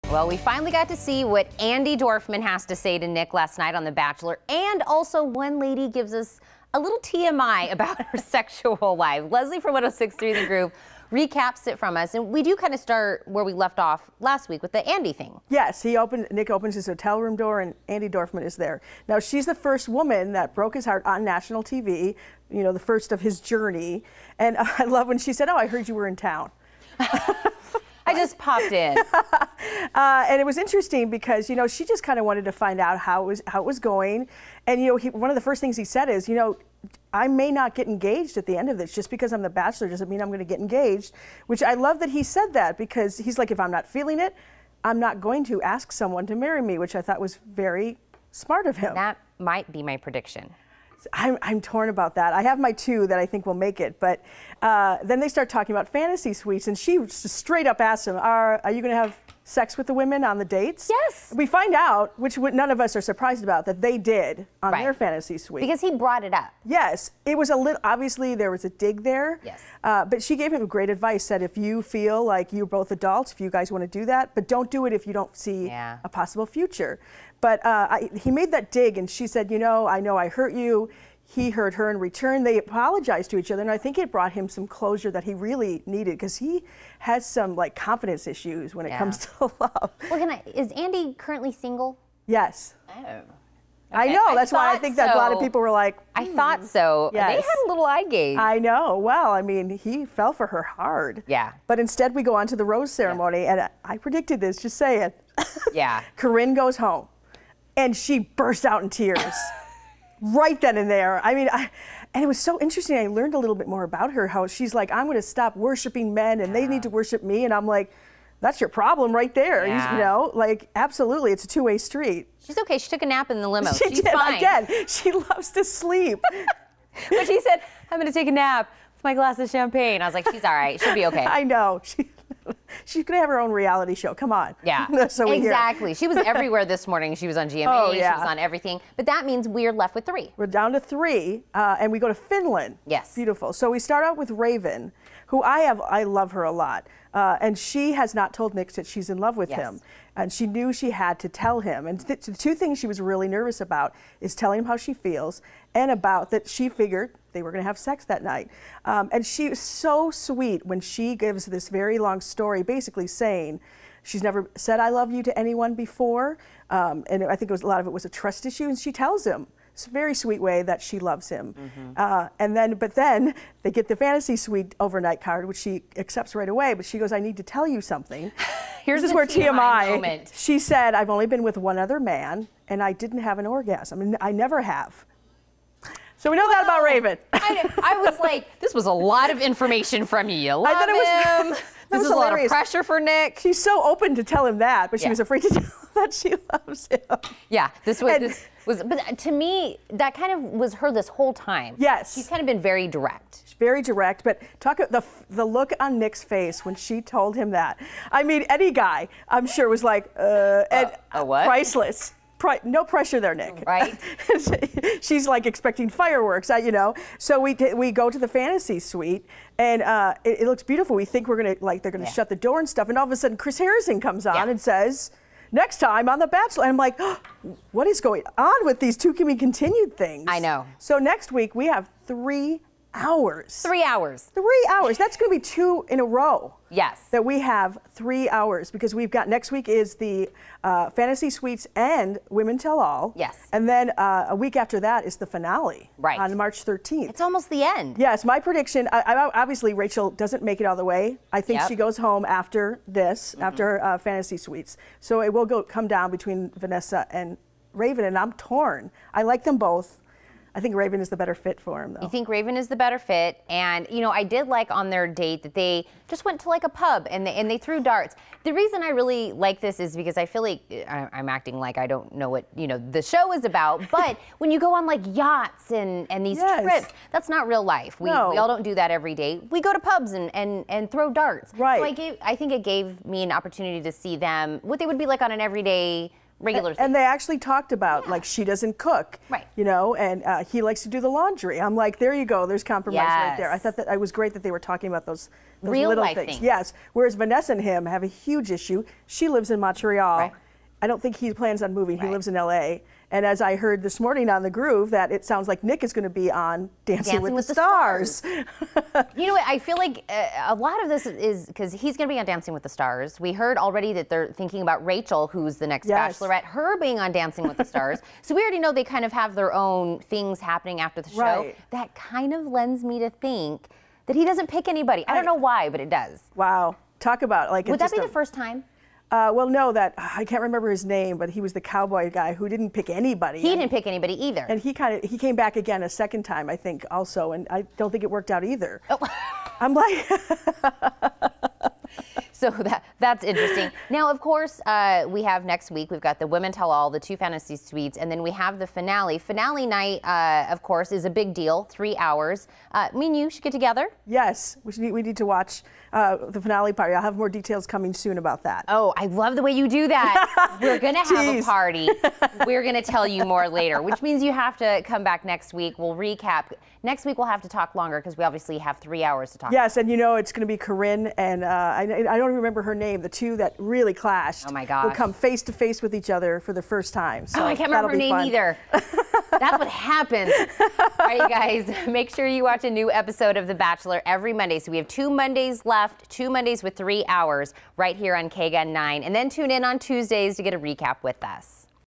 Well, we finally got to see what Andy Dorfman has to say to Nick last night on The Bachelor, and also one lady gives us a little TMI about her sexual life. Leslie from 106.3 The Group recaps it from us, and we do kind of start where we left off last week with the Andy thing. Yes, Nick opens his hotel room door and Andy Dorfman is there. Now, she's the first woman that broke his heart on national TV, you know, the first of his journey. And I love when she said, "Oh, I heard you were in town." I just popped in. And it was interesting because, you know, she just kind of wanted to find out how it was going. And, you know, one of the first things he said is, you know, I may not get engaged at the end of this. Just because I'm the Bachelor doesn't mean I'm going to get engaged, which I love that he said that, because he's like, if I'm not feeling it, I'm not going to ask someone to marry me, which I thought was very smart of him. That might be my prediction. I'm torn about that. I have my two that I think will make it, but then they start talking about fantasy suites, and she just straight up asked him, are you going to have sex with the women on the dates? Yes. We find out, which none of us are surprised about, that they did on their fantasy suite. Because he brought it up. Yes. It was a little, obviously there was a dig there. Yes. But she gave him great advice, said if you feel like you're both adults, if you guys want to do that, but don't do it if you don't see a possible future. But he made that dig, and she said, you know I hurt you. He hurt her in return. They apologized to each other, and I think it brought him some closure that he really needed, because he has some like confidence issues when it comes to love. Well, is Andy currently single? Yes. Oh. Okay. I know. That's why I think that a lot of people were like, I thought so. Yes. They had a little eye gaze. I know. Well, I mean, he fell for her hard. Yeah. But instead, we go on to the rose ceremony, and I predicted this. Just say it. Yeah. Corinne goes home, and she burst out in tears. Right then and there. I mean, and it was so interesting. I learned a little bit more about her, how she's like, I'm going to stop worshiping men and they need to worship me. And I'm like, that's your problem right there. Yeah. You know, like, absolutely. It's a two-way street. She's okay. She took a nap in the limo. She's fine. Again, she loves to sleep. But she said, I'm going to take a nap with my glass of champagne. I was like, she's all right. She'll be okay. I know. She's going to have her own reality show. Come on. Yeah, so exactly. She was everywhere this morning. She was on GMA. Oh, yeah. She was on everything. But that means we're left with 3. We're down to 3, and we go to Finland. Yes. Beautiful. So we start out with Raven, who I love her a lot. And she has not told Nick that she's in love with him. And she knew she had to tell him. And the 2 things she was really nervous about is telling him how she feels, and about that she figured they were going to have sex that night. And she was so sweet when she gives this very long story, basically saying she's never said I love you to anyone before. And I think a lot of it was a trust issue. And she tells him, it's a very sweet way, that she loves him. But then they get the fantasy suite overnight card, which she accepts right away. But she goes, I need to tell you something. This is where TMI moment. She said, I've only been with one other man, and I didn't have an orgasm. And I never have. So we know that about Raven. I was like, this was a lot of information from you. You love I thought it was, him. This is a lot of pressure for Nick. She's so open to tell him that, but she was afraid to tell him that she loves him. Yeah, this was, but to me, that kind of was her this whole time. Yes. She's kind of been very direct. Very direct, but the look on Nick's face when she told him that. I mean, any guy, I'm sure, was like, what? Priceless. No pressure there, Nick. Right. She's like expecting fireworks, you know. So we go to the fantasy suite, and it looks beautiful. We think they're gonna shut the door and stuff, and all of a sudden Chris Harrison comes on and says, next time on The Bachelor. And I'm like, oh, what is going on with these To Be Continued things? I know. So next week we have 3 hours. 3 hours. 3 hours. That's going to be 2 in a row. Yes. That we have 3 hours, because we've got next week is the fantasy suites and Women Tell All. Yes. And then a week after that is the finale. Right. On March 13th. It's almost the end. Yes, my prediction. Obviously, Rachel doesn't make it all the way. I think she goes home after this, after fantasy suites. So it will come down between Vanessa and Raven, and I'm torn. I like them both. I think Raven is the better fit for him, though. You think Raven is the better fit? And, you know, I did like on their date that they just went to like a pub and they threw darts. The reason I really like this is because I feel like I'm acting like I don't know what, you know, the show is about. But when you go on like yachts and these trips, that's not real life. We all don't do that every day. We go to pubs and throw darts. Right. So I think it gave me an opportunity to see them, what they would be like on an everyday regular things. And they actually talked about, like, she doesn't cook, right? You know, and he likes to do the laundry. I'm like, there you go. There's compromise right there. I thought that it was great that they were talking about those real little life things. Yes. Whereas Vanessa and him have a huge issue. She lives in Montreal. Right. I don't think he plans on moving. He lives in LA. And as I heard this morning on The Groove, that it sounds like Nick is going to be on Dancing with the Stars. You know what? I feel like a lot of this is because he's going to be on Dancing with the Stars. We heard already that they're thinking about Rachel, who's the next Bachelorette, her being on Dancing with the Stars. So we already know they kind of have their own things happening after the show. Right. That kind of lends me to think that he doesn't pick anybody. I don't know why, but it does. Wow. Talk about, like, would that be the first time? Well, no, I can't remember his name, but he was the cowboy guy who didn't pick anybody. He didn't pick anybody either. And he came back again a second time, I think, also, and I don't think it worked out either. Oh. I'm like. So that's interesting. Now, of course, we have next week, we've got the Women Tell All, the 2 fantasy suites, and then we have the finale. Finale night, of course, is a big deal, 3 hours. Me and you should get together. Yes, we need to watch the finale party. I'll have more details coming soon about that. Oh, I love the way you do that. We're going to have a party. We're going to tell you more later, which means you have to come back next week. We'll recap. Next week, we'll have to talk longer because we obviously have 3 hours to talk. Yes, and you know it's going to be Corinne and I don't remember her name, the two that really clashed. Oh my gosh. Will come face to face with each other for the first time. So I can't remember her name either. That's what happens. All right, you guys, make sure you watch a new episode of The Bachelor every Monday. So we have 2 Mondays left, 2 Mondays with 3 hours right here on KGUN 9. And then tune in on Tuesdays to get a recap with us.